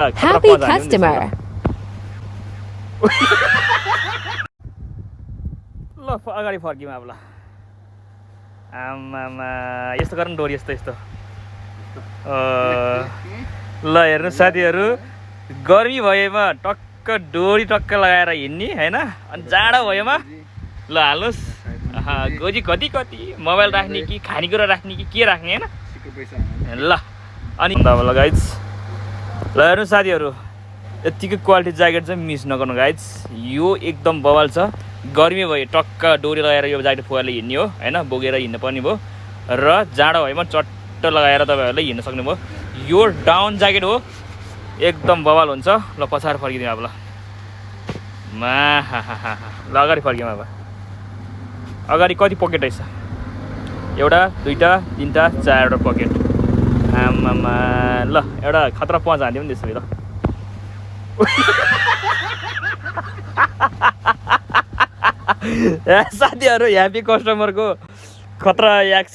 Happy customer. ल अगाडि फर्कियौँ अब ल आमामा यस्तो गरौँ डोरी यस्तो यस्तो ल हेर्नु साथीहरू गर्मी भएमा टक्क डोरी टक्क लगाएर हिँड्ने हैन अनि जाडो भएमा ल हाल्नुहोस् गोजी कति कति मोबाइल राख्ने कि खानेकुरा राख्ने कि के राख्ने हैन ल अनि अब ल गाइज ल हेर्नु साथीहरू यतिकै क्वालिटी ज्याकेट चाहिँ मिस नगर्नु गाइज यो एकदम बवाल छ गर्मी भयो टक्क डोरी लगाएर यो ज्याकेट फुवाले हिँड्ने हो हैन बोकेर हिँड्नु पर्ने भयो र जाडो भएमा चट्ट लगाएर तपाईँहरूले हिँड्न सक्नुभयो यो डाउन ज्याकेट हो एकदम बवाल हुन्छ ल पछाडि फर्किदिउँ अब ल ल अगाडि फर्कियौँ अब अगाडि कति पकेट रहेछ एउटा दुईटा तिनटा चारवटा पकेट आमामा ल एउटा खतरा पहुँच हान्दिउँ नि त्यसो ल साथीहरू ह्याप्पी कस्टमरको खतरा याक